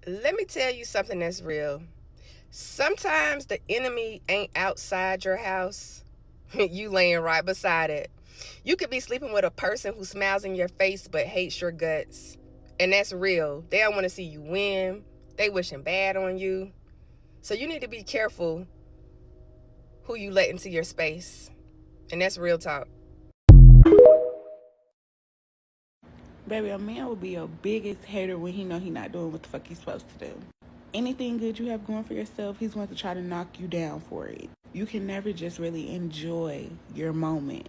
Let me tell you something that's real. Sometimes the enemy ain't outside your house. You laying right beside it. You could be sleeping with a person who smiles in your face but hates your guts. And that's real. They don't want to see you win. They wishing bad on you. So you need to be careful who you let into your space. And that's real talk. Baby, a man will be your biggest hater when he know he not doing what the fuck he's supposed to do. Anything good you have going for yourself, he's going to try to knock you down for it. You can never just really enjoy your moment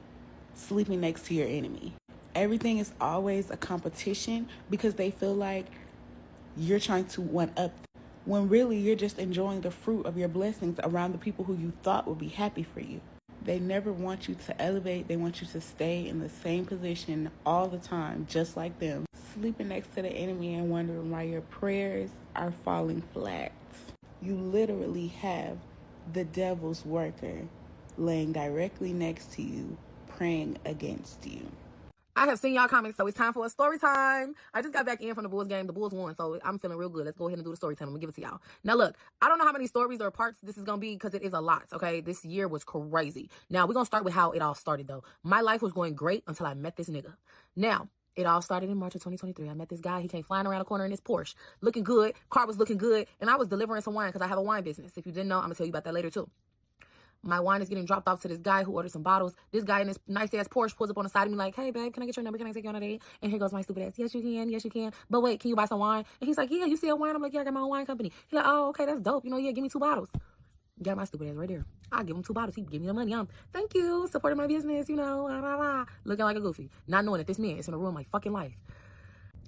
sleeping next to your enemy. Everything is always a competition because they feel like you're trying to one up them, when really you're just enjoying the fruit of your blessings around the people who you thought would be happy for you. They never want you to elevate. They want you to stay in the same position all the time, just like them. Sleeping next to the enemy and wondering why your prayers are falling flat. You literally have the devil's worker laying directly next to you, praying against you. I have seen y'all comments, so it's time for a story time. I just got back in from the Bulls game. The Bulls won, so I'm feeling real good. Let's go ahead and do the story time. I'm going to give it to y'all. Now, look, I don't know how many stories or parts this is going to be because it is a lot, okay? This year was crazy. Now, we're going to start with how it all started, though. My life was going great until I met this nigga. Now, it all started in March of 2023. I met this guy. He came flying around the corner in his Porsche, looking good. Car was looking good, and I was delivering some wine because I have a wine business. If you didn't know, I'm going to tell you about that later, too. My wine is getting dropped off to this guy who ordered some bottles. This guy in this nice-ass Porsche pulls up on the side of me like, hey, babe, can I get your number? Can I take you on a date? And here goes my stupid ass. Yes, you can. Yes, you can. But wait, can you buy some wine? And he's like, yeah, you sell wine? I'm like, yeah, I got my own wine company. He's like, oh, okay, that's dope. Yeah, give me 2 bottles. Got my stupid ass right there. I give him 2 bottles. He give me the money. Thank you. Supporting my business, blah, blah, blah. Looking like a goofy. Not knowing that this man is going to ruin my fucking life.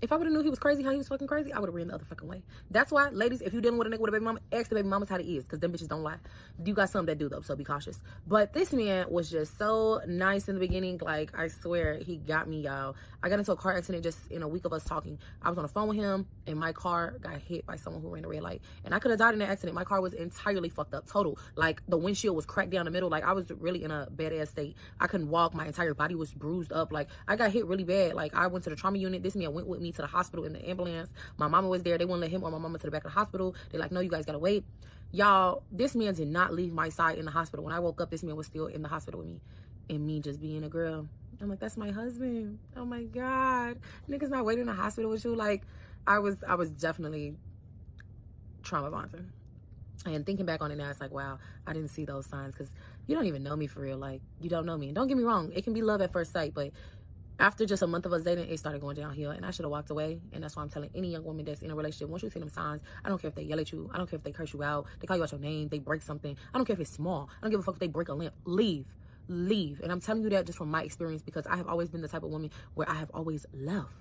If I would have knew he was crazy, how he was fucking crazy, I would have ran the other fucking way. That's why, ladies, if you're dealing with a nigga with a baby mama, ask the baby mamas how he is, because them bitches don't lie. You got some that do, though, so be cautious. But this man was just so nice in the beginning. Like, I swear, he got me, y'all. I got into a car accident just in a week of us talking. I was on the phone with him, and my car got hit by someone who ran a red light. And I could have died in that accident. My car was entirely fucked up, total. Like, the windshield was cracked down the middle. Like, I was really in a bad-ass state. I couldn't walk. My entire body was bruised up. Like, I got hit really bad. Like, I went to the trauma unit. This man went with me to the hospital in the ambulance. My mama was there. They wouldn't let him or my mama to the back of the hospital. They're like, no, you guys gotta wait. Y'all, this man did not leave my side in the hospital. When I woke up, this man was still in the hospital with me. And me just being a girl, I'm like, that's my husband. Oh my God. Niggas not waiting in the hospital with you. Like, I was definitely trauma bonding. And thinking back on it now, it's like, wow, I didn't see those signs, because you don't even know me for real. Like, you don't know me. And don't get me wrong, it can be love at first sight, but after just a month of us dating, it started going downhill, and I should have walked away. And that's why I'm telling any young woman that's in a relationship, once you see them signs, I don't care if they yell at you, I don't care if they curse you out, they call you out your name, they break something, I don't care if it's small, I don't give a fuck if they break a lamp. Leave. And I'm telling you that just from my experience, because I have always been the type of woman where I have always left.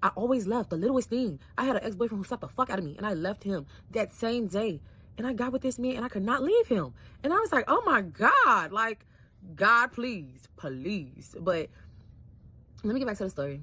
I always left. The littlest thing. I had an ex-boyfriend who slapped the fuck out of me, and I left him that same day. And I got with this man, and I could not leave him. And I was like, oh my God, like, God, please. But let me get back to the story.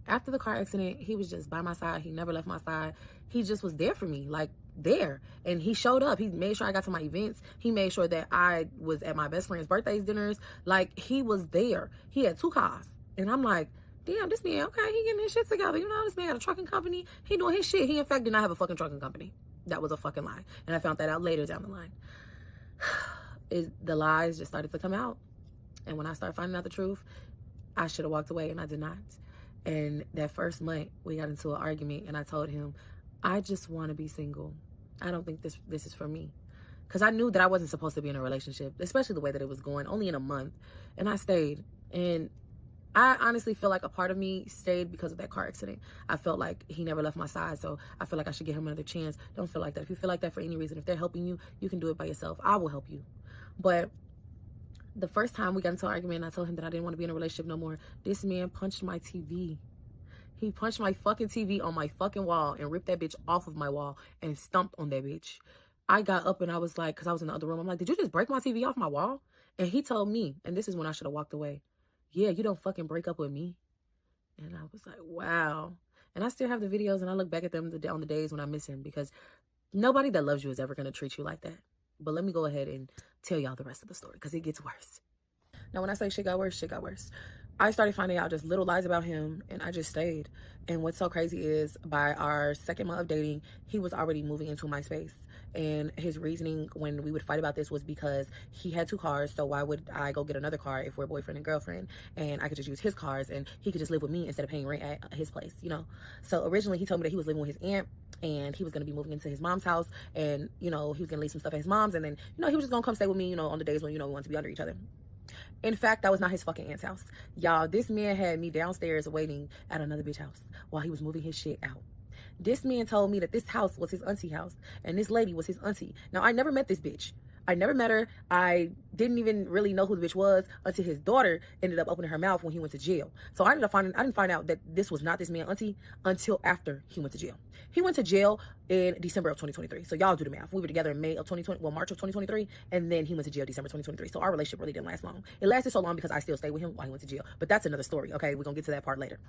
After the car accident, he was just by my side. He never left my side. He just was there for me, like, there. And he showed up. He made sure I got to my events. He made sure that I was at my best friend's birthdays, dinners. Like, he was there. He had 2 cars. And I'm like, damn, this man, okay, he getting his shit together. This man got a trucking company. He doing his shit. He, in fact, did not have a fucking trucking company. That was a fucking lie. And I found that out later down the line. The lies just started to come out. And when I started finding out the truth, I should have walked away, and I did not. And that first month, we got into an argument, and I told him, I just want to be single. I don't think this is for me. Because I knew that I wasn't supposed to be in a relationship, especially the way that it was going, only in a month. And I stayed. And I honestly feel like a part of me stayed because of that car accident. I felt like he never left my side, so I feel like I should give him another chance. Don't feel like that. If you feel like that for any reason, if they're helping you, you can do it by yourself. I will help you. But the first time we got into an argument and I told him that I didn't want to be in a relationship no more, this man punched my TV. He punched my fucking TV on my fucking wall and ripped that bitch off of my wall and stomped on that bitch. I got up and I was like, because I was in the other room, I'm like, did you just break my TV off my wall? And he told me, and this is when I should have walked away, yeah, you don't fucking break up with me. And I was like, wow. And I still have the videos, and I look back at them on the days when I miss him, because nobody that loves you is ever going to treat you like that. But let me go ahead and tell y'all the rest of the story, because it gets worse. Now, when I say shit got worse, shit got worse. I started finding out just little lies about him, and I just stayed. And what's so crazy is by our second month of dating, he was already moving into my space. And his reasoning when we would fight about this was because he had 2 cars, so why would I go get another car if we're boyfriend and girlfriend? And I could just use his cars, and he could just live with me instead of paying rent at his place, you know? So originally he told me that he was living with his aunt, and he was going to be moving into his mom's house, and, you know, he was going to leave some stuff at his mom's, and then, you know, he was just going to come stay with me, you know, on the days when, you know, we wanted to be under each other. In fact, that was not his fucking aunt's house. Y'all, this man had me downstairs waiting at another bitch house while he was moving his shit out. This man told me that this house was his auntie house, and this lady was his auntie. Now, I never met this bitch. I never met her. I didn't even really know who the bitch was until his daughter ended up opening her mouth when he went to jail. So I didn't find out that this was not this man's auntie until after he went to jail. He went to jail in December of 2023. So y'all do the math. We were together in March of 2023, and then he went to jail December 2023. So our relationship really didn't last long. It lasted so long because I still stayed with him while he went to jail. But that's another story, okay? We're going to get to that part later.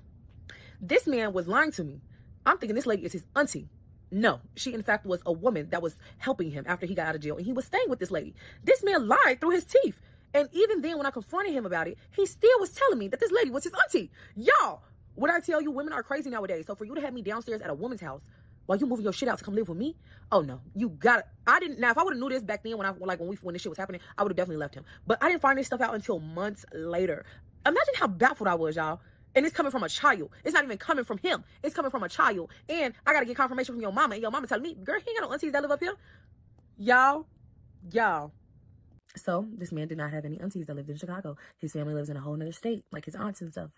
This man was lying to me. I'm thinking this lady is his auntie. No, she in fact was a woman that was helping him after he got out of jail, and he was staying with this lady. This man lied through his teeth. And even then, when I confronted him about it, he still was telling me that this lady was his auntie. Y'all, when I tell you women are crazy nowadays, so for you to have me downstairs at a woman's house while you moving your shit out to come live with me, oh no, you got it. I didn't. Now, if I would have knew this back then when this shit was happening, I would have definitely left him. But I didn't find this stuff out until months later. Imagine how baffled I was, y'all. And it's coming from a child. It's not even coming from him. It's coming from a child. And I got to get confirmation from your mama. And your mama telling me, girl, he ain't got no aunties that live up here. Y'all. So this man did not have any aunties that lived in Chicago. His family lives in a whole nother state, like his aunts and stuff.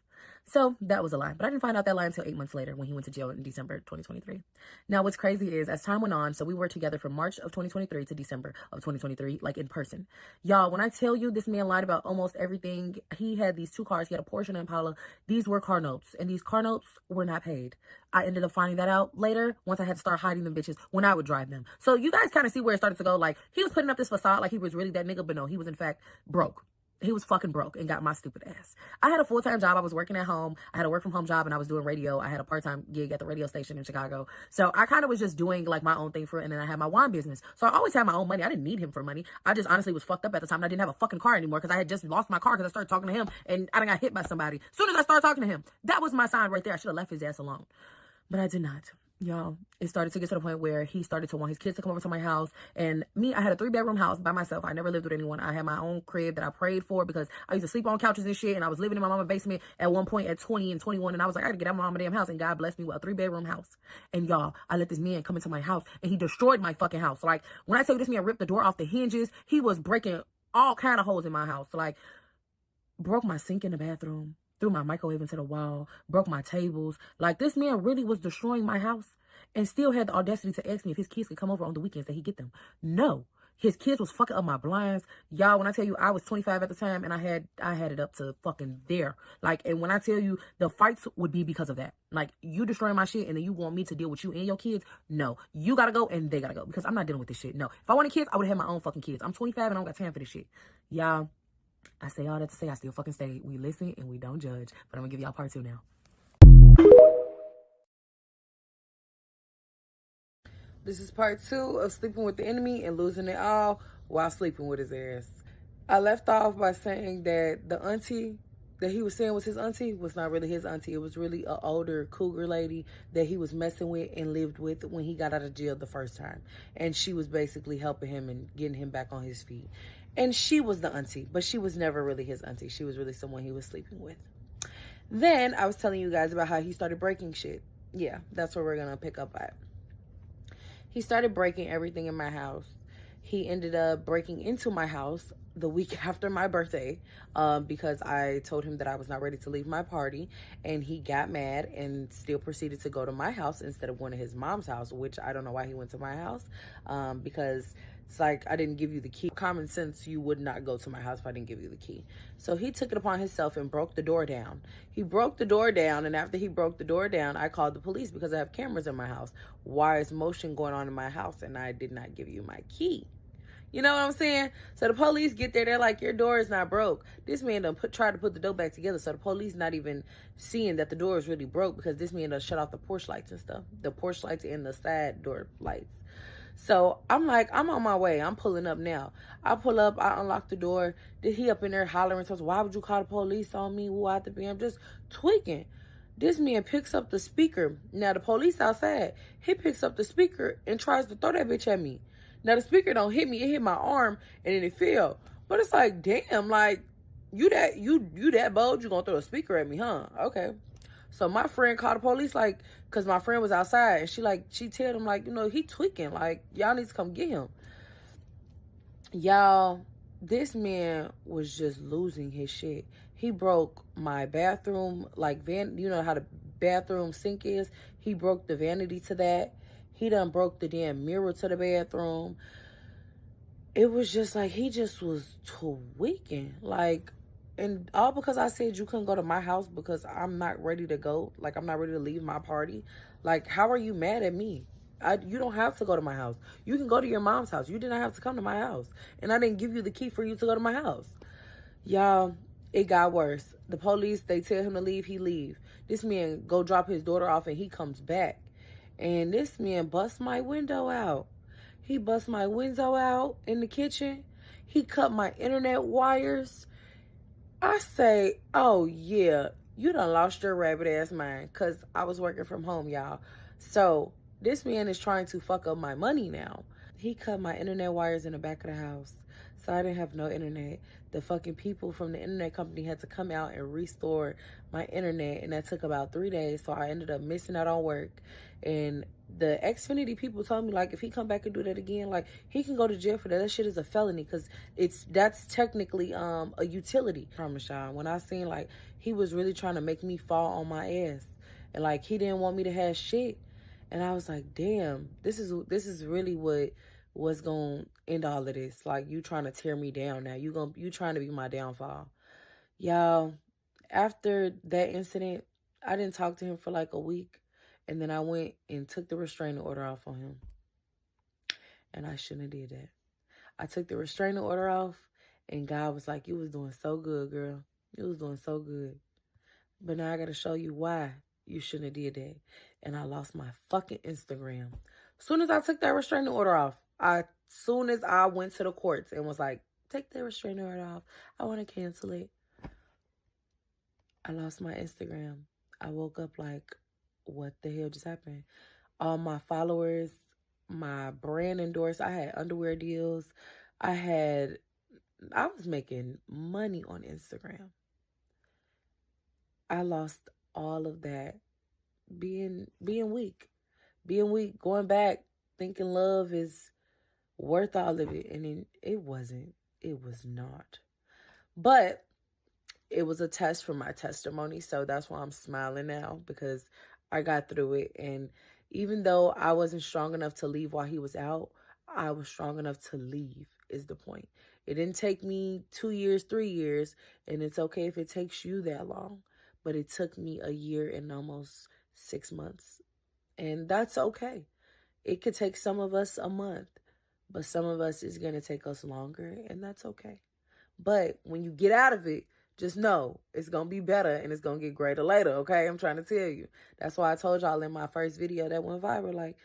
So that was a lie. But I didn't find out that lie until 8 months later when he went to jail in December 2023. Now, what's crazy is as time went on, so we were together from March of 2023 to December of 2023, like in person. Y'all, when I tell you this man lied about almost everything, he had these 2 cars. He had a Porsche and an Impala. These were car notes, and these car notes were not paid. I ended up finding that out later once I had to start hiding them bitches when I would drive them. So you guys kind of see where it started to go. Like, he was putting up this facade like he was really that nigga, but no, he was in fact broke. He was fucking broke and got my stupid ass. I had a full-time job. I was working at home. I had a work-from-home job, and I was doing radio. I had a part-time gig at the radio station in Chicago. So I kind of was just doing, like, my own thing and then I had my wine business. So I always had my own money. I didn't need him for money. I just honestly was fucked up at the time, and I didn't have a fucking car anymore because I had just lost my car because I started talking to him, and I got hit by somebody. As soon as I started talking to him, that was my sign right there. I should have left his ass alone. But I did not. Y'all, it started to get to the point where he started to want his kids to come over to my house. And me, I had a 3-bedroom house by myself. I never lived with anyone. I had my own crib that I prayed for because I used to sleep on couches and shit. And I was living in my mama's basement at one point at 20 and 21. And I was like, I gotta get out of my mama's damn house. And God blessed me with a 3-bedroom house. And y'all, I let this man come into my house and he destroyed my fucking house. Like, when I tell you this man ripped the door off the hinges, he was breaking all kind of holes in my house. Like, broke my sink in the bathroom, threw my microwave into the wall, broke my tables. Like, this man really was destroying my house and still had the audacity to ask me if his kids could come over on the weekends that he get them. No. His kids was fucking up my blinds. Y'all, when I tell you I was 25 at the time and I had it up to fucking there. Like, and when I tell you the fights would be because of that. Like, you destroying my shit and then you want me to deal with you and your kids? No. You gotta go and they gotta go because I'm not dealing with this shit. No. If I wanted kids, I would have had my own fucking kids. I'm 25 and I don't got time for this shit. Y'all, I say all that to say I still fucking stay. We listen and we don't judge. But I'm gonna give y'all part 2 now. This is part 2 of sleeping with the enemy and losing it all while sleeping with his ass. I left off by saying that the auntie that he was saying was his auntie was not really his auntie. It was really an older cougar lady that he was messing with and lived with when he got out of jail the first time. And she was basically helping him and getting him back on his feet. And she was the auntie, but she was never really his auntie. She was really someone he was sleeping with. Then I was telling you guys about how he started breaking shit. Yeah, that's where we're going to pick up at. He started breaking everything in my house. He ended up breaking into my house the week after my birthday because I told him that I was not ready to leave my party, and he got mad and still proceeded to go to my house instead of going to his mom's house, which I don't know why he went to my house because it's like, I didn't give you the key. Common sense, you would not go to my house if I didn't give you the key. So he took it upon himself and broke the door down. He broke the door down, and after he broke the door down, I called the police because I have cameras in my house. Why is motion going on in my house and I did not give you my key? You know what I'm saying? So the police get there. They're like, your door is not broke. This man done tried to put the door back together. So the police not even seeing that the door is really broke because this man done shut off the porch lights and stuff. The porch lights and the side door lights. So I'm like, I'm on my way. I'm pulling up now. I pull up. I unlock the door. Did he up in there hollering? Says, why would you call the police on me? Who I to be? I'm just tweaking. This man picks up the speaker. Now the police outside. He picks up the speaker and tries to throw that bitch at me. Now the speaker don't hit me. It hit my arm and then it fell. But it's like, damn, like you that bold? You gonna throw a speaker at me, huh? Okay. So my friend called the police, like, cause my friend was outside, and she told him, like, he tweaking, like, y'all need to come get him. Y'all, this man was just losing his shit. He broke my bathroom, like, you know how the bathroom sink is? He broke the vanity to that. He done broke the damn mirror to the bathroom. It was just like, he just was tweaking, like, and all because I said you couldn't go to my house because I'm not ready to go. Like, I'm not ready to leave my party. Like, how are you mad at me? You don't have to go to my house. You can go to your mom's house. You did not have to come to my house. And I didn't give you the key for you to go to my house. Y'all, it got worse. The police, they tell him to leave, he leave. This man go drop his daughter off and he comes back. And this man busts my window out. He busts my window out in the kitchen. He cut my internet wires. I say, oh, yeah, you done lost your rabbit ass mind, because I was working from home, y'all. So this man is trying to fuck up my money now. He cut my internet wires in the back of the house, so I didn't have no internet. The fucking people from the internet company had to come out and restore my internet, and that took about 3 days, so I ended up missing out on work. And the Xfinity people told me, like, if he come back and do that again, like, he can go to jail for that. That shit is a felony, because that's technically a utility. I promise y'all, when I seen, like, he was really trying to make me fall on my ass, and, like, he didn't want me to have shit. And I was like, damn, this is really what's gonna end all of this. Like, you trying to tear me down now. You trying to be my downfall. Y'all, after that incident, I didn't talk to him for like a week. And then I went and took the restraining order off on him. And I shouldn't have did that. I took the restraining order off, and God was like, you was doing so good, girl. You was doing so good. But now I got to show you why you shouldn't have did that. And I lost my fucking Instagram. Soon as I took that restraining order off, soon as I went to the courts and was like, take that restraining order off, I want to cancel it, I lost my Instagram. I woke up like, what the hell just happened? All my followers, my brand endorsed, I had underwear deals. I was making money on Instagram. I lost all of that. Being weak, going back, thinking love is worth all of it. And it wasn't. It was not. But it was a test for my testimony. So that's why I'm smiling now, because I got through it. And even though I wasn't strong enough to leave while he was out, I was strong enough to leave, is the point. It didn't take me 2 years, 3 years, and it's okay if it takes you that long. But it took me a year and almost 6 months. And that's okay. It could take some of us a month, but some of us is going to take us longer, and that's okay. But when you get out of it, just know it's going to be better and it's going to get greater later, okay? I'm trying to tell you. That's why I told y'all in my first video that went viral, like,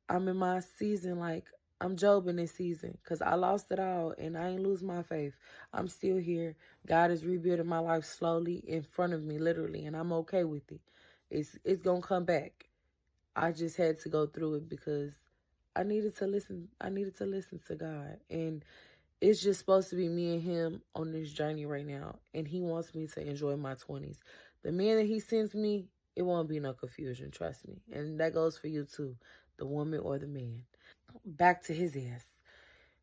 I'm in my season, like, I'm Job in this season, because I lost it all and I ain't lose my faith. I'm still here. God is rebuilding my life slowly in front of me, literally, and I'm okay with it. It's going to come back. I just had to go through it because I needed to listen. I needed to listen to God. And it's just supposed to be me and him on this journey right now. And he wants me to enjoy my 20s. The man that he sends me, it won't be no confusion, trust me. And that goes for you too, the woman or the man. Back to his ass.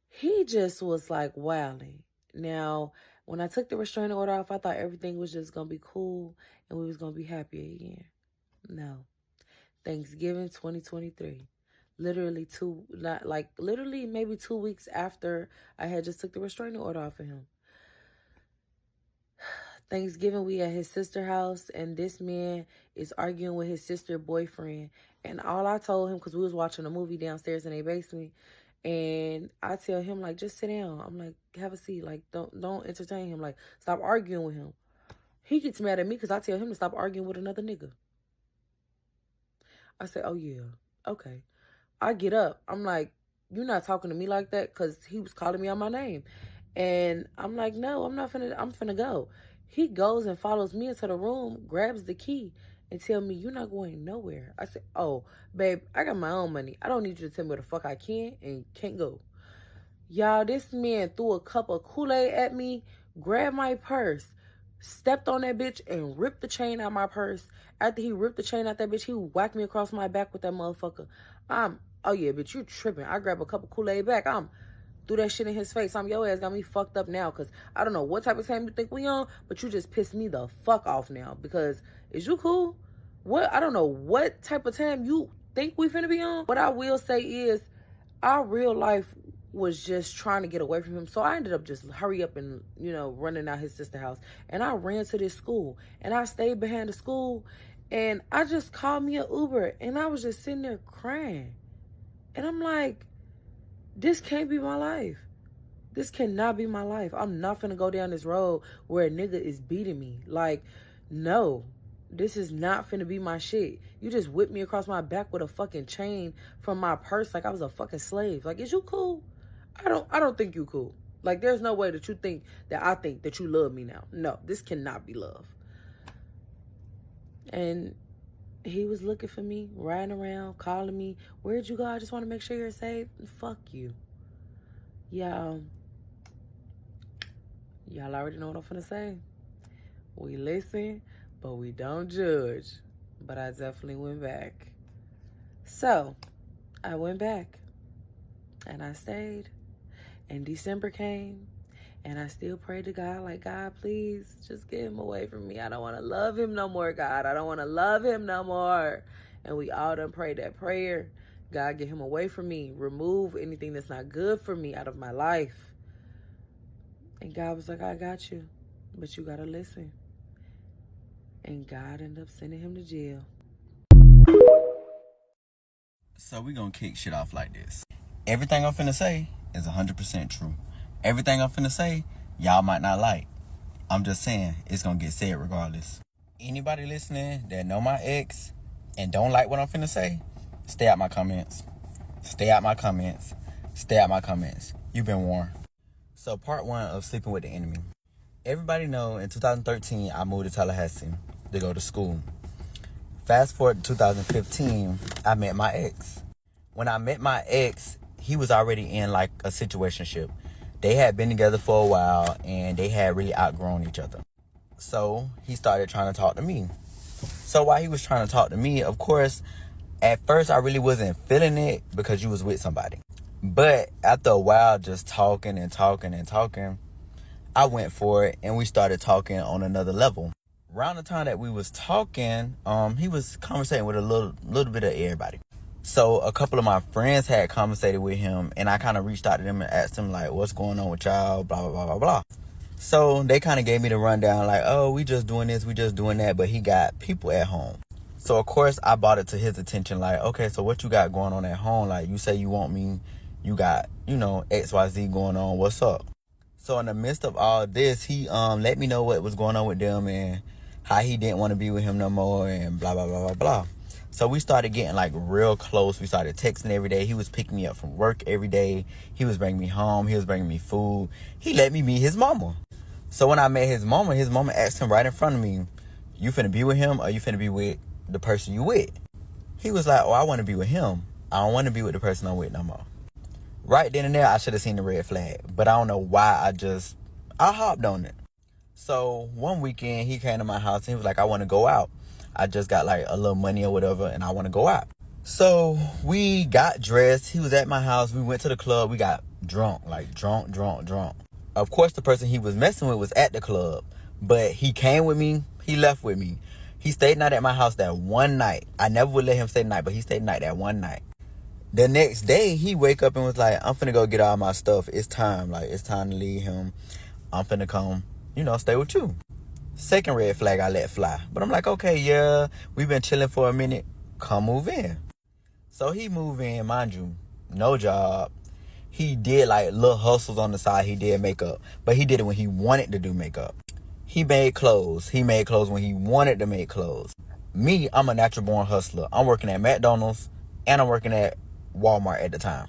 He just was like wilding. Now, when I took the restraining order off, I thought everything was just going to be cool and we was going to be happy again. No. Thanksgiving 2023. Literally maybe 2 weeks after I had just took the restraining order off of him. Thanksgiving, we at his sister's house, and this man is arguing with his sister's boyfriend. And all I told him, because we was watching a movie downstairs in their basement, and I tell him, like, just sit down. I'm like, have a seat. Like, don't entertain him. Like, stop arguing with him. He gets mad at me because I tell him to stop arguing with another nigga. I say, oh, yeah, okay. I get up. I'm like, you're not talking to me like that, because he was calling me on my name. And I'm like, no, I'm finna go. He goes and follows me into the room, grabs the key, and tell me, you're not going nowhere. I said, oh, babe, I got my own money. I don't need you to tell me where the fuck I can and can't go. Y'all, this man threw a cup of Kool-Aid at me, grabbed my purse, stepped on that bitch, and ripped the chain out my purse. After he ripped the chain out that bitch, he whacked me across my back with that motherfucker. Oh yeah, bitch, you tripping. I grabbed a cup of Kool-Aid back. Threw that shit in his face. Your ass got me fucked up now, because I don't know what type of time you think we on, but you just pissed me the fuck off now. Because, is you cool? What? I don't know what type of time you think we finna be on. What I will say is, our real life was just trying to get away from him. So I ended up just hurry up and, running out his sister's house. And I ran to this school. And I stayed behind the school. And I just called me an Uber. And I was just sitting there crying. And I'm like, this can't be my life. This cannot be my life. I'm not finna go down this road where a nigga is beating me. Like, no. This is not finna be my shit. You just whipped me across my back with a fucking chain from my purse like I was a fucking slave. Like, is you cool? I don't think you cool. Like, there's no way that you think that I think that you love me now. No, this cannot be love. And he was looking for me, riding around, calling me. Where'd you go? I just want to make sure you're safe. Fuck you. Y'all already know what I'm finna say. We listen, but we don't judge. But I definitely went back. So, I went back. And I stayed. And December came. And I still prayed to God, like, God, please, just get him away from me. I don't want to love him no more, God. I don't want to love him no more. And we all done prayed that prayer. God, get him away from me. Remove anything that's not good for me out of my life. And God was like, I got you. But you got to listen. And God ended up sending him to jail. So we gonna kick shit off like this. Everything I'm finna say is 100% true. Everything I'm finna say, y'all might not like. I'm just saying, it's gonna get said regardless. Anybody listening that know my ex and don't like what I'm finna say, stay out my comments. Stay out my comments. Stay out my comments. You've been warned. So part 1 of sleeping with the enemy. Everybody know in 2013, I moved to Tallahassee to go to school. Fast forward to 2015, I met my ex. When I met my ex, he was already in like a situationship. They had been together for a while and they had really outgrown each other. So he started trying to talk to me. So while he was trying to talk to me, of course, at first I really wasn't feeling it because you was with somebody. But after a while, just talking and talking and talking, I went for it and we started talking on another level. Around the time that we was talking, he was conversating with a little bit of everybody. So a couple of my friends had conversated with him, and I kind of reached out to them and asked them, like, what's going on with y'all, blah, blah, blah, blah, blah. So they kind of gave me the rundown, like, oh, we just doing this, we just doing that, but he got people at home. So, of course, I brought it to his attention, like, okay, so what you got going on at home? Like, you say you want me, you got, XYZ going on, what's up? So in the midst of all this, he let me know what was going on with them and how he didn't want to be with him no more and blah, blah, blah, blah, blah. So we started getting like real close. We started texting every day. He was picking me up from work every day. He was bringing me home. He was bringing me food. He let me meet his mama. So when I met his mama asked him right in front of me, you finna be with him or you finna be with the person you with? He was like, oh, I want to be with him. I don't want to be with the person I'm with no more. Right then and there, I should have seen the red flag. But I don't know why I hopped on it. So one weekend, he came to my house and he was like, I want to go out. I just got like a little money or whatever and I want to go out. So we got dressed. He was at my house. We went to the club. We got drunk, like drunk. Of course, the person he was messing with was at the club. But he came with me. He left with me. He stayed night at my house that one night. I never would let him stay the night, but he stayed the night that one night. The next day, he wake up and was like, I'm finna go get all my stuff. It's time. Like, it's time to leave him. I'm finna come, stay with you. Second red flag I let fly. But I'm like, okay, yeah, we've been chilling for a minute. Come move in. So he moved in, mind you, no job. He did like little hustles on the side. He did makeup. But he did it when he wanted to do makeup. He made clothes. He made clothes when he wanted to make clothes. Me, I'm a natural born hustler. I'm working at McDonald's and I'm working at Walmart at the time.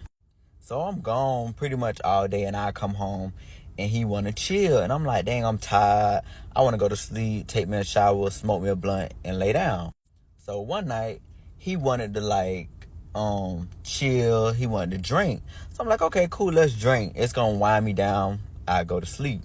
So I'm gone pretty much all day, and I come home and he want to chill. And I'm like, dang, I'm tired. I want to go to sleep, take me a shower, smoke me a blunt, and lay down. So one night, he wanted to like chill. He wanted to drink. So I'm like, okay, cool, let's drink. It's going to wind me down. I go to sleep.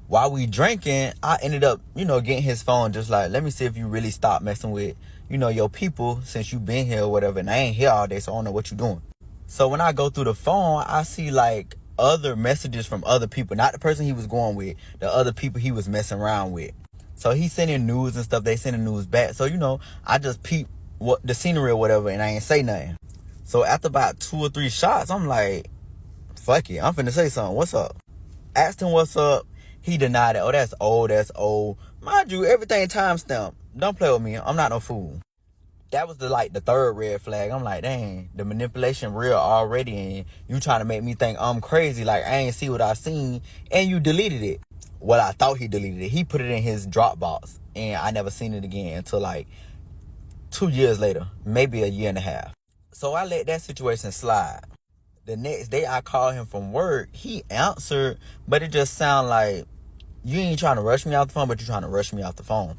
While we drinking, I ended up, getting his phone, just like, let me see if you really stop messing with, your people since you been here or whatever. And I ain't here all day, so I don't know what you doing. So when I go through the phone, I see like other messages from other people, not the person he was going with, the other people he was messing around with. So he's sending news and stuff. They sending news back. So, I just peep what the scenery or whatever, and I ain't say nothing. So after about 2 or 3 shots, I'm like, fuck it, I'm finna say something. What's up? Asked him what's up. He denied it. Oh, that's old. Mind you, everything timestamped. Don't play with me. I'm not no fool. That was the third red flag. I'm like, dang, the manipulation real already, and you trying to make me think I'm crazy, like I ain't see what I seen, and you deleted it. Well, I thought he deleted it. He put it in his Dropbox, and I never seen it again until 2 years later, maybe a year and a half. So I let that situation slide. The next day I called him from work. He answered, but it just sounded like you ain't trying to rush me off the phone, but you're trying to rush me off the phone.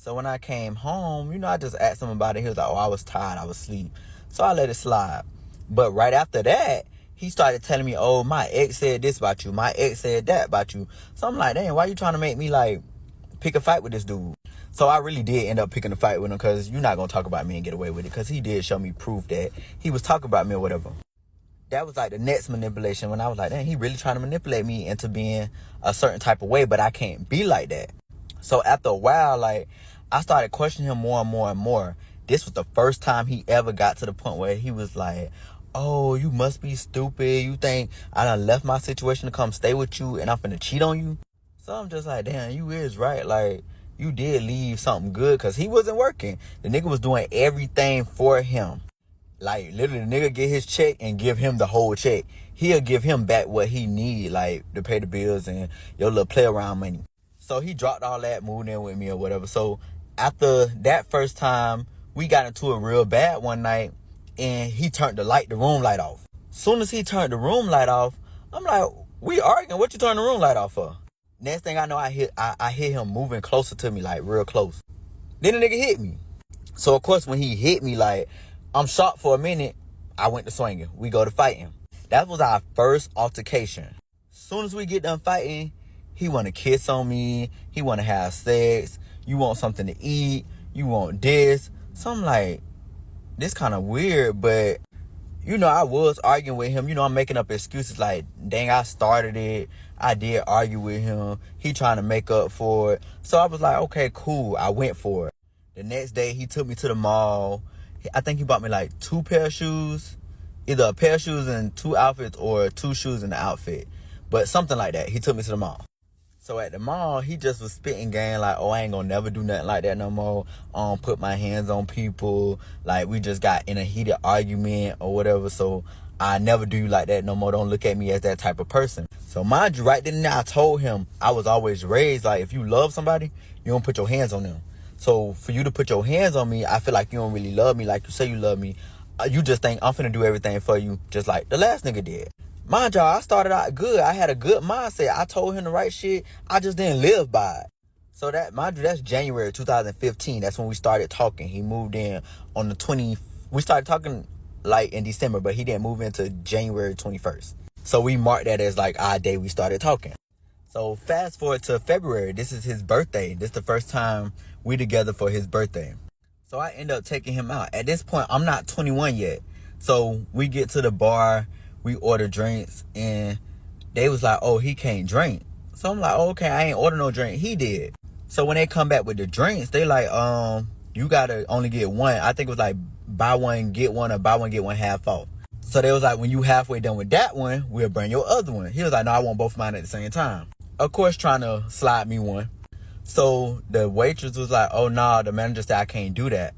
So when I came home, I just asked him about it. He was like, oh, I was tired. I was asleep. So I let it slide. But right after that, he started telling me, oh, my ex said this about you. My ex said that about you. So I'm like, dang, why you trying to make me pick a fight with this dude? So I really did end up picking a fight with him, because you're not going to talk about me and get away with it, because he did show me proof that he was talking about me or whatever. That was the next manipulation, when I was like, dang, he really trying to manipulate me into being a certain type of way, but I can't be like that. So after a while, I started questioning him more and more and more. This was the first time he ever got to the point where he was like, oh, you must be stupid. You think I done left my situation to come stay with you and I'm finna cheat on you? So I'm just like, damn, you is right. You did leave something good, because he wasn't working. The nigga was doing everything for him. Literally, the nigga get his check and give him the whole check. He'll give him back what he need, to pay the bills and your little play around money. So he dropped all that, moved in with me or whatever. So after that first time, we got into it real bad one night, and he turned the room light off. Soon as he turned the room light off, I'm like, we arguing. What you turn the room light off for? Next thing I know, I hear him moving closer to me, real close. Then the nigga hit me. So of course, when he hit me, I'm shocked for a minute. I went to swinging. We go to fighting. That was our first altercation. Soon as we get done fighting, he want to kiss on me. He want to have sex. You want something to eat. You want this. So I'm like, this kind of weird, but I was arguing with him. I'm making up excuses dang, I started it. I did argue with him. He trying to make up for it. So I was like, okay, cool. I went for it. The next day, he took me to the mall. I think he bought me 2 pair of shoes. Either a pair of shoes and 2 outfits, or 2 shoes and an outfit. But something like that. He took me to the mall. So at the mall, he just was spitting game oh, I ain't gonna never do nothing like that no more. Put my hands on people. We just got in a heated argument or whatever. So I never do you like that no more. Don't look at me as that type of person. So mind you, right then and there, I told him I was always raised if you love somebody, you don't put your hands on them. So for you to put your hands on me, I feel like you don't really love me like you say you love me. You just think I'm finna do everything for you, just like the last nigga did. Mind y'all, I started out good. I had a good mindset. I told him the right shit. I just didn't live by it. So that, mind you, that's January 2015. That's when we started talking. He moved in on the 20th. We started talking in December, but he didn't move into January 21st. So we marked that as our day we started talking. So fast forward to February. This is his birthday. This is the first time we together for his birthday. So I end up taking him out. At this point, I'm not 21 yet. So we get to the bar. We order drinks, and they was like, oh, he can't drink. So I'm like, oh, okay, I ain't order no drink. He did. So when they come back with the drinks, they you gotta only get one. I think it was buy one, get one, or buy one, get one half off. So they was like, when you halfway done with that one, we'll bring your other one. He was like, no, I want both mine at the same time. Of course, trying to slide me one. So the waitress was like, oh, nah, the manager said I can't do that.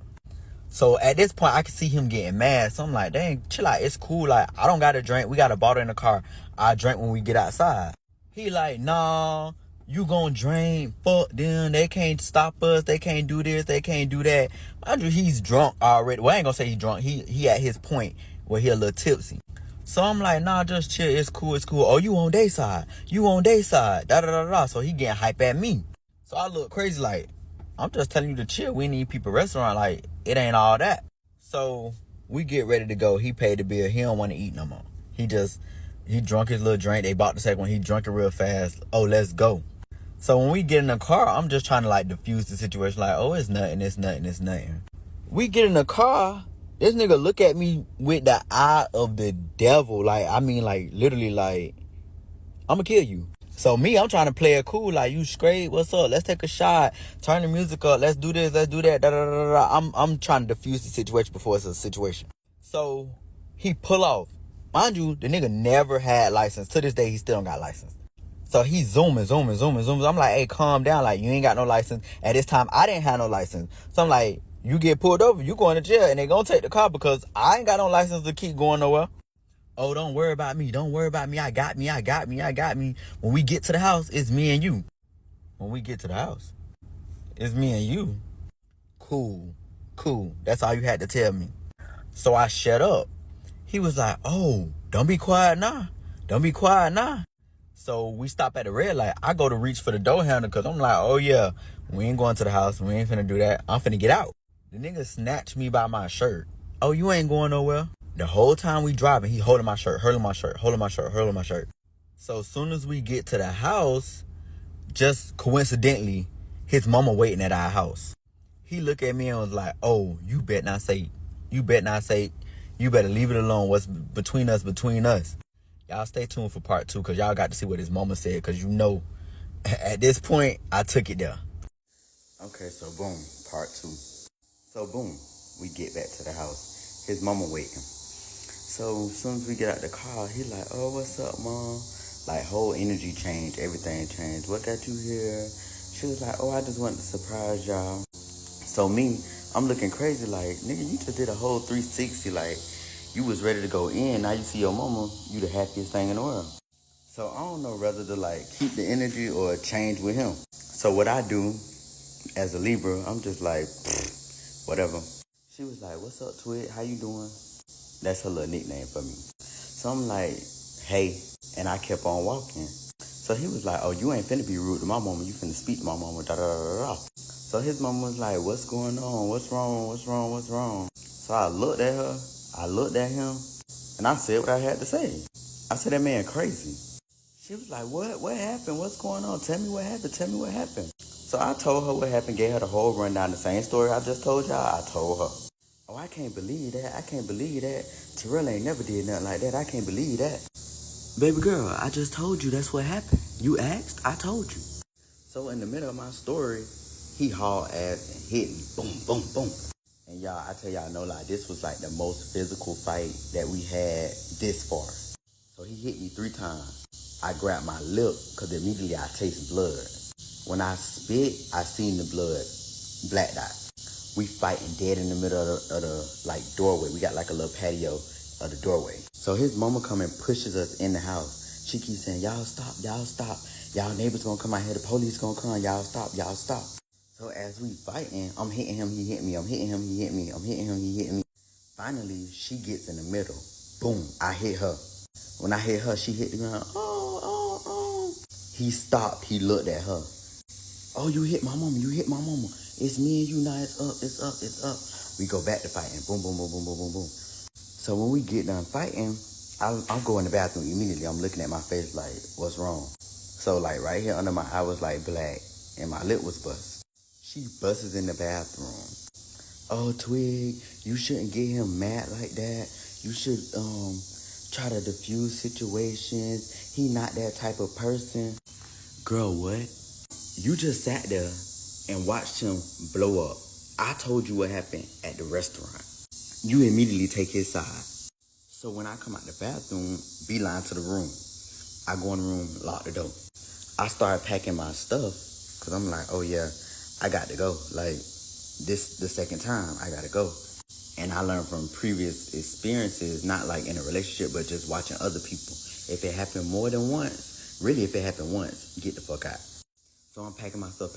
So at this point, I could see him getting mad. So I'm like, dang, chill out. It's cool. I don't got to drink. We got a bottle in the car. I drink when we get outside. He nah, you gonna drink. Fuck them. They can't stop us. They can't do this. They can't do that. Mind you, he's drunk already. Well, I ain't gonna say he's drunk. He at his point where he a little tipsy. So I'm like, nah, just chill. It's cool. Oh, you on day side. Da-da-da-da. So he getting hype at me. So I look crazy like, I'm just telling you to chill. We need people restaurant. Like, it ain't all that. So we get ready to go. He paid the bill. He don't want to eat no more. He drunk his little drink. They bought the second one. He drunk it real fast. Oh, let's go. So when we get in the car, I'm just trying to like diffuse the situation. Like, oh, it's nothing. We get in the car. This nigga look at me with the eye of the devil. Like, I mean, like, literally, like, I'm gonna kill you. So me, I'm trying to play it cool. Like, you straight? What's up? Let's take a shot. Turn the music up. Let's do this. Let's do that. Da-da-da-da-da. I'm trying to diffuse the situation before it's a situation. So he pull off. Mind you, the nigga never had license. To this day, he still don't got license. So he zooming. I'm like, hey, calm down. Like, you ain't got no license. At this time, I didn't have no license. So I'm like, you get pulled over, you going to jail, and they gonna take the car because I ain't got no license to keep going nowhere. Oh, don't worry about me. I got me. When we get to the house, it's me and you. Cool. That's all you had to tell me. So I shut up. He was like, oh, don't be quiet now. So we stop at the red light. I go to reach for the door handle because I'm like, oh yeah, we ain't going to the house. We ain't finna do that. I'm finna get out. The nigga snatched me by my shirt. Oh, you ain't going nowhere. The whole time we driving, he holding my shirt. So as soon as we get to the house, just coincidentally, his mama waiting at our house. He looked at me and was like, oh, you bet not say. You better leave it alone. What's between us. Y'all stay tuned for part 2 because y'all got to see what his mama said because you know, at this point, I took it there. Okay, so boom, part 2. So boom, we get back to the house. His mama waiting. So as soon as we get out the car, he like, oh, what's up, mom? Like, whole energy changed, everything changed. What got you here? She was like, oh, I just wanted to surprise y'all. So me, I'm looking crazy like, nigga, you just did a whole 360. Like, you was ready to go in. Now you see your mama, you the happiest thing in the world. So I don't know whether to like keep the energy or change with him. So what I do as a Libra, I'm just like, whatever. She was like, what's up, Twit? How you doing? That's her little nickname for me. So I'm like, hey. And I kept on walking. So he was like, oh, you ain't finna be rude to my mama. You finna speak to my mama, da-da-da-da-da. So his mama was like, what's going on? What's wrong? So I looked at her. I looked at him. And I said what I had to say. I said, that man crazy. She was like, what? What happened? What's going on? Tell me what happened. So I told her what happened, gave her the whole rundown. The same story I just told y'all, I told her. Oh, I can't believe that. Terrell ain't never did nothing like that. I can't believe that. Baby girl, I just told you that's what happened. You asked, I told you. So in the middle of my story, he hauled ass and hit me. Boom. And y'all, I tell y'all no lie, this was like the most physical fight that we had this far. So he hit me 3 times. I grabbed my lip because immediately I taste blood. When I spit, I seen the blood. Black dot. We fighting dead in the middle of the like doorway. We got like a little patio of the doorway. So his mama come and pushes us in the house. She keeps saying, y'all stop. Y'all neighbors gonna come out here. The police gonna come. Y'all stop. So as we fighting, I'm hitting him, he hit me. I'm hitting him, he hit me. Finally, she gets in the middle. Boom, I hit her. When I hit her, she hit the ground. Oh. He stopped. He looked at her. Oh, you hit my mama. It's me and you now. It's up. We go back to fighting. Boom. So when we get done fighting, I'll go in the bathroom immediately. I'm looking at my face like, what's wrong? So like right here under my eye was like black and my lip was bust. She busts in the bathroom. Oh, Twig, you shouldn't get him mad like that. You should try to diffuse situations. He not that type of person. Girl, what? You just sat there and watched him blow up. I told you what happened at the restaurant. You immediately take his side. So when I come out the bathroom, beeline to the room. I go in the room, lock the door. I start packing my stuff because I'm like, oh yeah, I got to go. Like this, the second time I got to go. And I learned from previous experiences, not like in a relationship, but just watching other people. If it happened more than once, really if it happened once, get the fuck out. So I'm packing my stuff.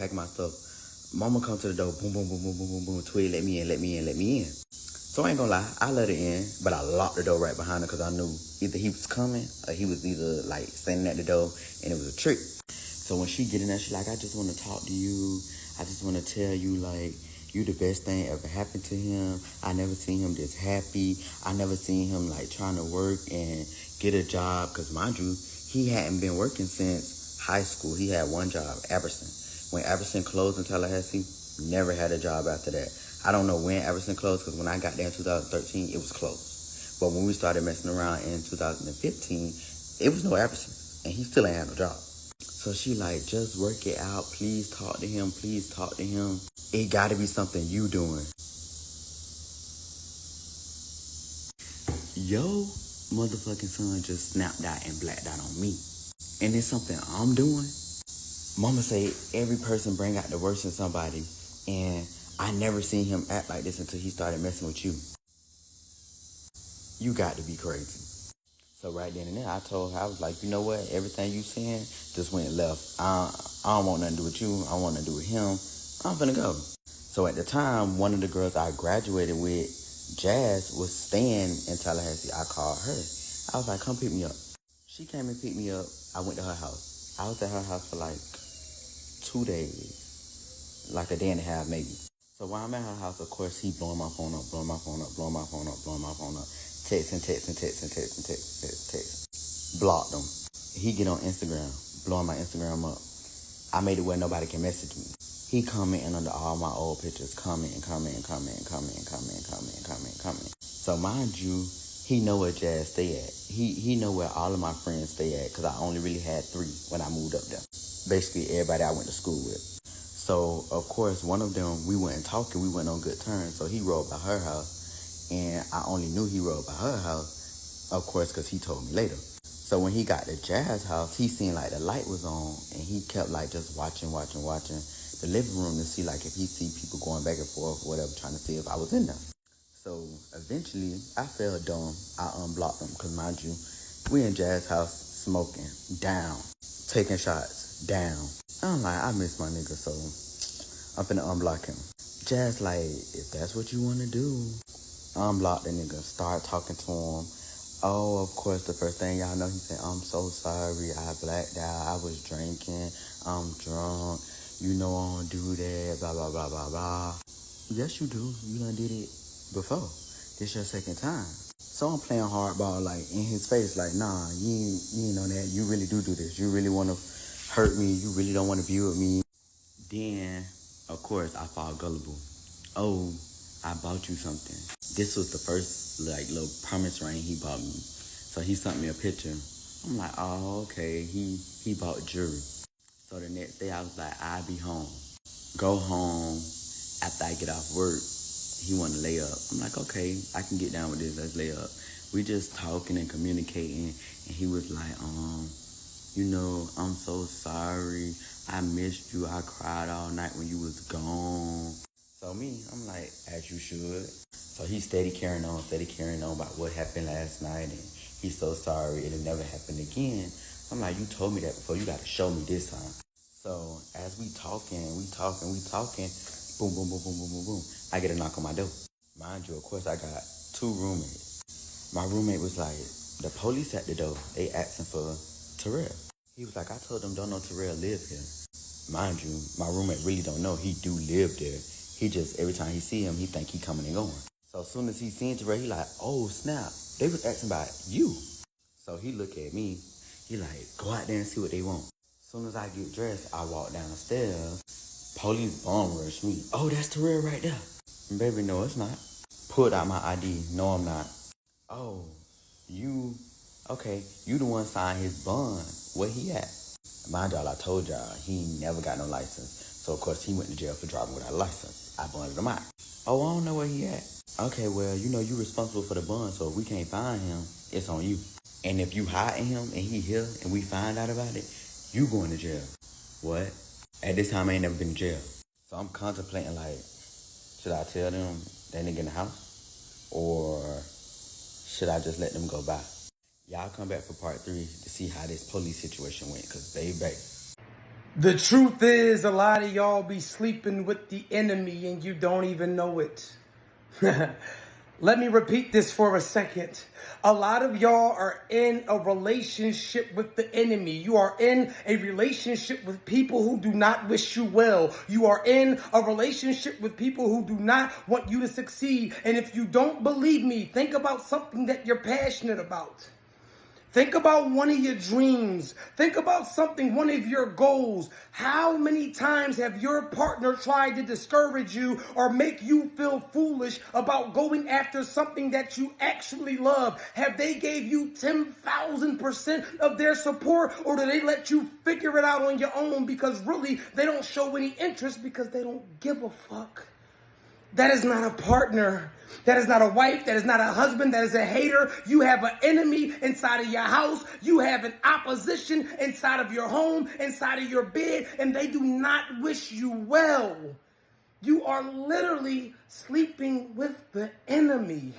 Mama come to the door, boom. Twig, let me in. So I ain't gonna lie, I let her in, but I locked the door right behind her because I knew either he was coming or he was either like standing at the door and it was a trick. So when she get in there, she like, I just want to talk to you. I just want to tell you, like, you the best thing ever happened to him. I never seen him this happy. I never seen him like trying to work and get a job. Because mind you, he hadn't been working since high school. He had one job, Aberson. When Aberson closed in Tallahassee, never had a job after that. I don't know when Aberson closed because when I got there in 2013, it was closed. But when we started messing around in 2015, it was no Aberson. And he still ain't had no job. So she like, just work it out. Please talk to him. Please talk to him. It got to be something you doing. Yo, motherfucking son just snapped out and blacked out on me. And it's something I'm doing. Mama say every person bring out the worst in somebody. And I never seen him act like this until he started messing with you. You got to be crazy. So right then and there, I told her, I was like, you know what? Everything you saying just went left. I don't want nothing to do with you. I want nothing to do with him. I'm finna go. So at the time, one of the girls I graduated with, Jazz, was staying in Tallahassee. I called her. I was like, come pick me up. She came and picked me up. I went to her house. I was at her house for like 2 days. Like a day and a half, maybe. So while I'm at her house, of course, he blowing my phone up, blowing my phone up, blowing my phone up, blowing my phone up. Texting. Blocked him. He get on Instagram, blowing my Instagram up. I made it where nobody can message me. He commenting under all my old pictures, commenting. So mind you, he know where Jazz stay at. He know where all of my friends stay at because I only really had 3 when I moved up there. Basically, everybody I went to school with. So, of course, one of them, we went talking, we went on good terms. So he rode by her house, and I only knew he rode by her house, of course, because he told me later. So when he got to Jazz's house, he seen like the light was on, and he kept like just watching the living room to see like if he see people going back and forth or whatever, trying to see if I was in there. So eventually, I fell dumb. I unblocked him, because mind you, we in Jazz's house smoking, down, taking shots, down. I'm like, I miss my nigga, so I'm finna unblock him. Jazz like, if that's what you wanna do, unblock the nigga, start talking to him. Oh, of course, the first thing y'all know, he said, I'm so sorry, I blacked out, I was drinking, I'm drunk, you know I don't do that, blah, blah, blah, blah, blah. Yes, you do. You done did it before. This your second time. So I'm playing hardball, like, in his face, like, nah, you ain't know that. You really do this. You really want to hurt me. You really don't want to be with me. Then, of course, I fall gullible. Oh, I bought you something. This was the first, like, little promise ring he bought me. So he sent me a picture. I'm like, oh, okay, he bought jewelry. So the next day I was like, I'll be home. Go home after I get off work. He want to lay up. I'm like, okay, I can get down with this. Let's lay up. We just talking and communicating. And he was like, you know, I'm so sorry. I missed you. I cried all night when you was gone. So me, I'm like, as you should. So he steady carrying on about what happened last night. And he's so sorry it'll never happen again. I'm like, you told me that before. You got to show me this time. So as we talking, boom, boom, boom, boom, boom, boom, boom. I get a knock on my door. Mind you, of course, I got 2 roommates. My roommate was like, the police at the door. They asking for Terrell. He was like, I told them don't know Terrell live here. Mind you, my roommate really don't know he do live there. He just, every time he see him, he think he coming and going. So as soon as he seen Terrell, he like, oh, snap. They was asking about you. So he look at me. He like, go out there and see what they want. As soon as I get dressed, I walk down the stairs. Police bomb rush me. Oh, that's Terrell right there. Baby, no, it's not. Pulled out my ID. No, I'm not. Oh, you, okay, you the one signed his bond. Where he at? Mind y'all, I told y'all, he never got no license. So, of course, he went to jail for driving without a license. I bonded him out. Oh, I don't know where he at. Okay, well, you know you responsible for the bond, so if we can't find him, it's on you. And if you hiding him and he here and we find out about it, you going to jail. What? At this time, I ain't never been to jail. So I'm contemplating, like, should I tell them they nigga in the house? Or should I just let them go by? Y'all come back for part 3 to see how this police situation went, because baby. The truth is, a lot of y'all be sleeping with the enemy and you don't even know it. Let me repeat this for a second. A lot of y'all are in a relationship with the enemy. You are in a relationship with people who do not wish you well. You are in a relationship with people who do not want you to succeed. And if you don't believe me, think about something that you're passionate about. Think about one of your dreams. Think about something, one of your goals. How many times have your partner tried to discourage you or make you feel foolish about going after something that you actually love? Have they gave you 10,000% of their support, or do they let you figure it out on your own because really they don't show any interest because they don't give a fuck? That is not a partner. That is not a wife. That is not a husband. That is a hater. You have an enemy inside of your house. You have an opposition inside of your home, inside of your bed, and they do not wish you well. You are literally sleeping with the enemy.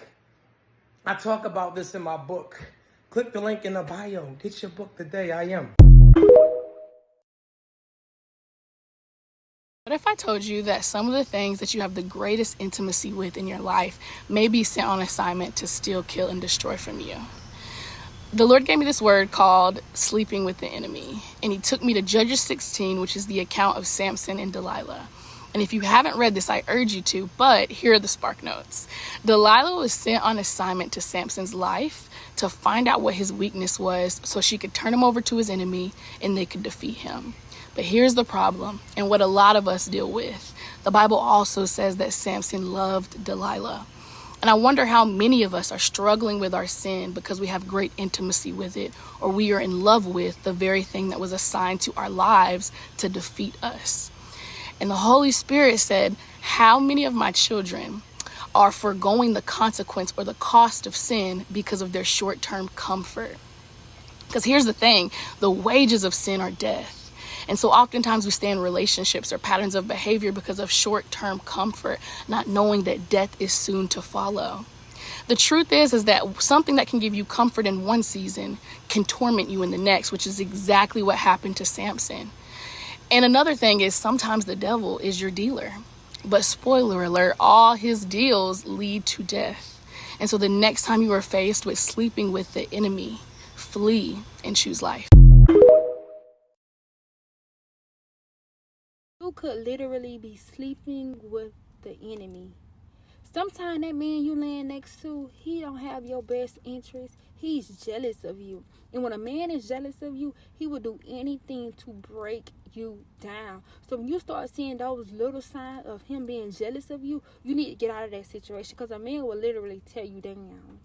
I talk about this in my book. Click the link in the bio. Get your book today. I am. What if I told you that some of the things that you have the greatest intimacy with in your life may be sent on assignment to steal, kill, and destroy from you? The Lord gave me this word called sleeping with the enemy. And he took me to Judges 16, which is the account of Samson and Delilah. And if you haven't read this, I urge you to, but here are the spark notes. Delilah was sent on assignment to Samson's life to find out what his weakness was so she could turn him over to his enemy and they could defeat him. But here's the problem, and what a lot of us deal with. The Bible also says that Samson loved Delilah. And I wonder how many of us are struggling with our sin because we have great intimacy with it, or we are in love with the very thing that was assigned to our lives to defeat us. And the Holy Spirit said, how many of my children are foregoing the consequence or the cost of sin because of their short-term comfort? Because here's the thing, the wages of sin are death. And so oftentimes we stay in relationships or patterns of behavior because of short-term comfort, not knowing that death is soon to follow. The truth is that something that can give you comfort in one season can torment you in the next, which is exactly what happened to Samson. And another thing is sometimes the devil is your dealer. But spoiler alert, all his deals lead to death. And so the next time you are faced with sleeping with the enemy, flee and choose life. You could literally be sleeping with the enemy. Sometimes that man you laying next to, he don't have your best interest. He's jealous of you. And when a man is jealous of you, he will do anything to break you down. So when you start seeing those little signs of him being jealous of you, you need to get out of that situation, because a man will literally tear you down.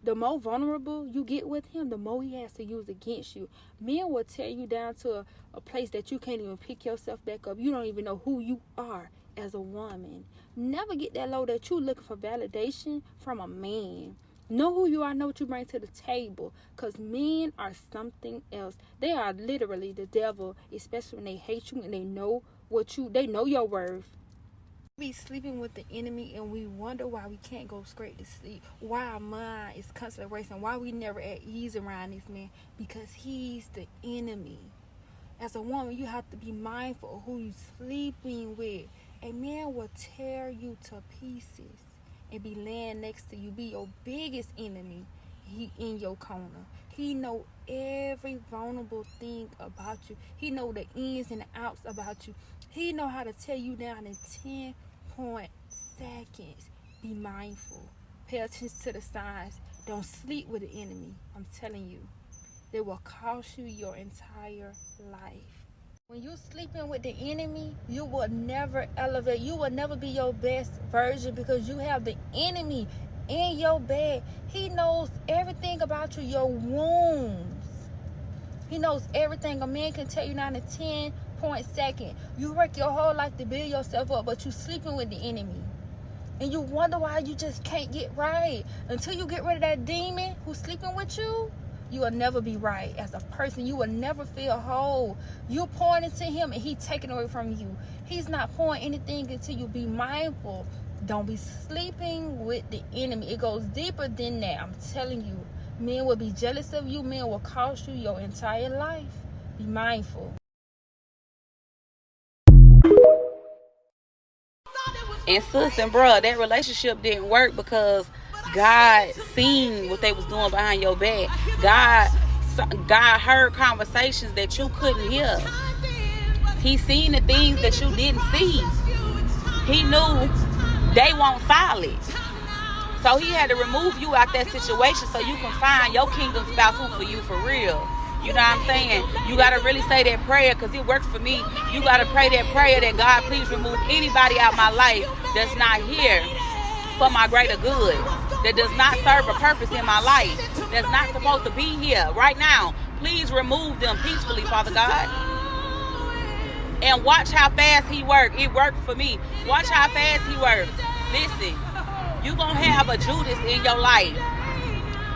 The more vulnerable you get with him, the more he has to use against you. Men will tear you down to a place that you can't even pick yourself back up. You don't even know who you are as a woman. Never get that low that you looking for validation from a man. Know who you are, know what you bring to the table, because men are something else. They are literally the devil, especially when they hate you and they know your worth. We sleeping with the enemy and we wonder why we can't go straight to sleep, why our mind is constantly racing, why we never at ease around this man, because he's the enemy. As a woman, you have to be mindful of who you're sleeping with. A man will tear you to pieces and be laying next to you, be your biggest enemy. He in your corner. He know every vulnerable thing about you. He know the ins and outs about you. He know how to tear you down in 10 seconds. Be mindful. Pay attention to the signs. Don't sleep with the enemy. I'm telling you, they will cost you your entire life. When you're sleeping with the enemy, you will never elevate. You will never be your best version, because you have the enemy in your bed. He knows everything about you, your wounds. He knows everything. A man can tear you down in 10 seconds. You work your whole life to build yourself up, but you sleeping with the enemy. And you wonder why you just can't get right. Until you get rid of that demon who's sleeping with you, you will never be right as a person. You will never feel whole. You're pouring into him and he's taking away from you. He's not pouring anything into you. Be mindful. Don't be sleeping with the enemy. It goes deeper than that. I'm telling you. Men will be jealous of you. Men will cost you your entire life. Be mindful. And sis and bruh, that relationship didn't work because God seen what they was doing behind your back. God heard conversations that you couldn't hear. He seen the things that you didn't see. He knew they weren't solid. So he had to remove you out that situation so you can find your kingdom spouse who for you for real. You know what I'm saying? You got to really say that prayer because it works for me. You got to pray that prayer that God, please remove anybody out of my life that's not here for my greater good, that does not serve a purpose in my life, that's not supposed to be here right now. Please remove them peacefully, Father God. And watch how fast he worked. It worked for me. Watch how fast he worked. Listen, you gonna have a Judas in your life.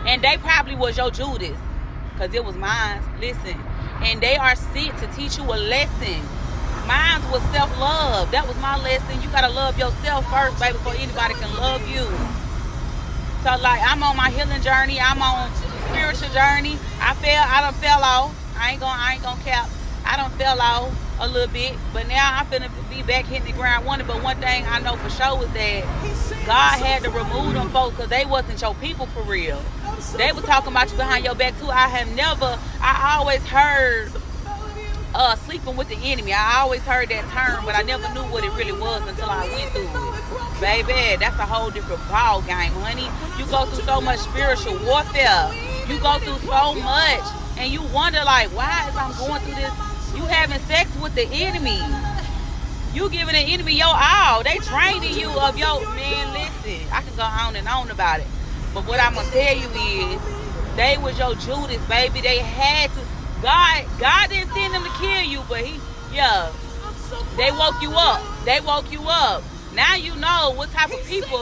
And they probably was your Judas. Because it was mine. Listen. And they are sent to teach you a lesson. Mine was self-love. That was my lesson. You got to love yourself first, baby, before anybody can love you. So, like, I'm on my healing journey. I'm on spiritual journey. I done fell off. I ain't gonna cap. I done fell off a little bit. But now I'm finna be back hitting the ground running. But one thing I know for sure is that God had to remove them folks because they wasn't your people for real. They were talking about you behind your back too. I always heard sleeping with the enemy. I always heard that term, but I never knew what it really was until I went through it. Baby, that's a whole different ball game, honey. You go through so much spiritual warfare. You go through so much, and you wonder, like, why is I'm going through this? You having sex with the enemy. You giving the enemy your all. They draining you of your, man, listen. I can go on and on about it. But what I'm going to tell you is, they was your Judas, baby. They had to. God didn't send them to kill you, but they woke you up. They woke you up. Now you know what type of people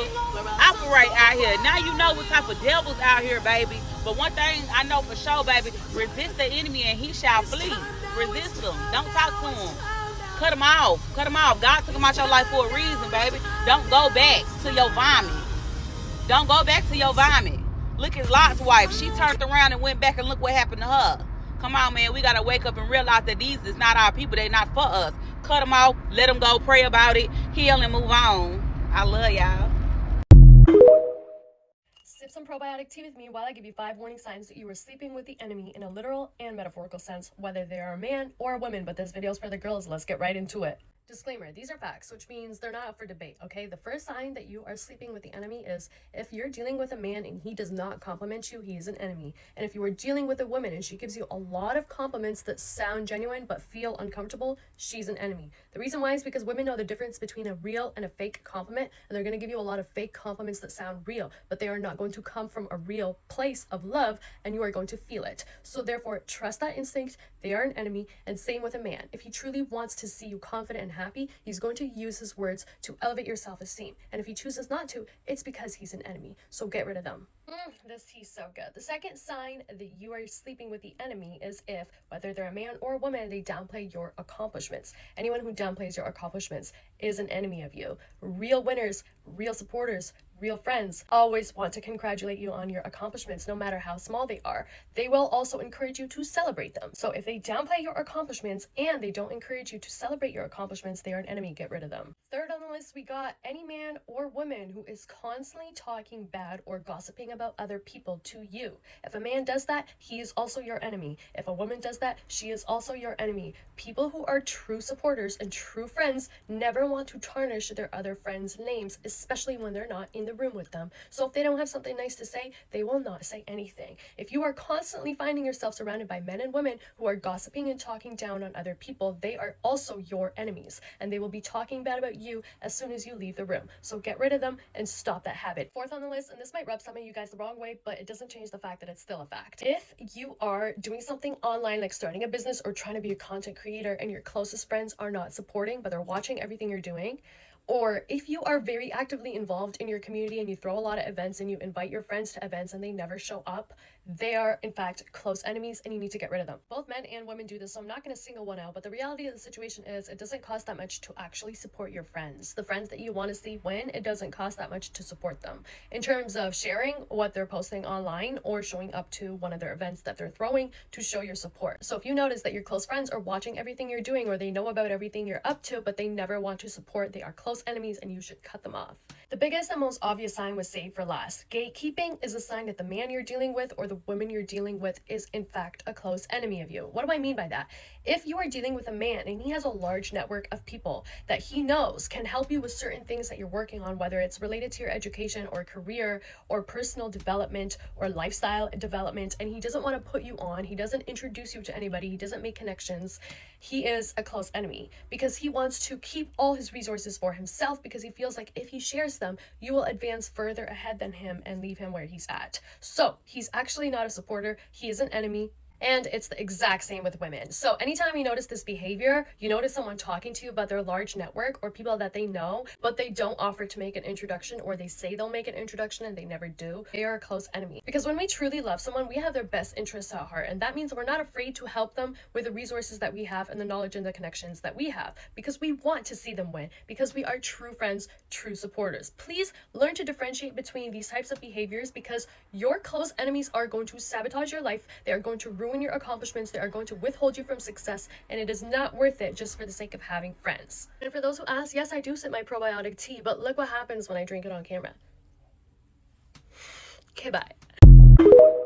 operate out here. Now you know what type of devils out here, baby. But one thing I know for sure, baby, resist the enemy and he shall flee. Resist them. Don't talk to him. Cut him off. Cut him off. God took him out your life for a reason, baby. Don't go back to your vomit. Don't go back to your vomit. Look at Lot's wife. She turned around and went back and look what happened to her. Come on, man. We got to wake up and realize that these is not our people. They're not for us. Cut them off. Let them go. Pray about it. Heal and move on. I love y'all. Sip some probiotic tea with me while I give you 5 warning signs that you are sleeping with the enemy in a literal and metaphorical sense, whether they are a man or a woman. But this video is for the girls. Let's get right into it. Disclaimer, these are facts, which means they're not up for debate, okay? The first sign that you are sleeping with the enemy is if you're dealing with a man and he does not compliment you, he is an enemy. And if you are dealing with a woman and she gives you a lot of compliments that sound genuine but feel uncomfortable, she's an enemy. The reason why is because women know the difference between a real and a fake compliment, and they're going to give you a lot of fake compliments that sound real, but they are not going to come from a real place of love, and you are going to feel it. So therefore, trust that instinct. They are an enemy. And same with a man. If he truly wants to see you confident and happy, he's going to use his words to elevate your self-esteem. And if he chooses not to, it's because he's an enemy. So get rid of them. This tea's so good. The second sign that you are sleeping with the enemy is if, whether they're a man or a woman, they downplay your accomplishments. Anyone who downplays your accomplishments is an enemy of you. Real winners, real supporters, real friends always want to congratulate you on your accomplishments, no matter how small they are. They will also encourage you to celebrate them. So if they downplay your accomplishments and they don't encourage you to celebrate your accomplishments, they are an enemy. Get rid of them. Third on the list, we got any man or woman who is constantly talking bad or gossiping about other people to you. If a man does that, he is also your enemy. If a woman does that, she is also your enemy. People who are true supporters and true friends never want to tarnish their other friends' names, especially when they're not in the room with them. So if they don't have something nice to say, they will not say anything. If you are constantly finding yourself surrounded by men and women who are gossiping and talking down on other people, they are also your enemies, and they will be talking bad about you as soon as you leave the room. So get rid of them and stop that habit. Fourth on the list, and this might rub some of you guys the wrong way, but it doesn't change the fact that it's still a fact. If you are doing something online, like starting a business or trying to be a content creator, and your closest friends are not supporting, but they're watching everything you're doing, or if you are very actively involved in your community and you throw a lot of events and you invite your friends to events and they never show up, they are in fact close enemies and you need to get rid of them. Both men and women do this, so I'm not going to single one out, but the reality of the situation is it doesn't cost that much to actually support your friends. The friends that you want to see win, it doesn't cost that much to support them in terms of sharing what they're posting online or showing up to one of their events that they're throwing to show your support. So if you notice that your close friends are watching everything you're doing or they know about everything you're up to, but they never want to support, they are close enemies and you should cut them off. The biggest and most obvious sign was saved for last. Gatekeeping is a sign that the man you're dealing with or the woman you're dealing with is in fact a close enemy of you. What do I mean by that? If you are dealing with a man and he has a large network of people that he knows can help you with certain things that you're working on, whether it's related to your education or career or personal development or lifestyle development, and he doesn't want to put you on, he doesn't introduce you to anybody, he doesn't make connections, he is a close enemy because he wants to keep all his resources for himself because he feels like if he shares them, you will advance further ahead than him and leave him where he's at. So he's actually not a supporter, he is an enemy. And it's the exact same with women. So anytime you notice this behavior, you notice someone talking to you about their large network or people that they know, but they don't offer to make an introduction, or they say they'll make an introduction and they never do, they are a close enemy. Because when we truly love someone, we have their best interests at heart. And that means we're not afraid to help them with the resources that we have and the knowledge and the connections that we have, because we want to see them win, because we are true friends, true supporters. Please learn to differentiate between these types of behaviors, because your close enemies are going to sabotage your life. They are going to ruin your accomplishments, they are going to withhold you from success, and it is not worth it just for the sake of having friends. And for those who ask, yes, I do sip my probiotic tea, but look what happens when I drink it on camera. Okay, bye.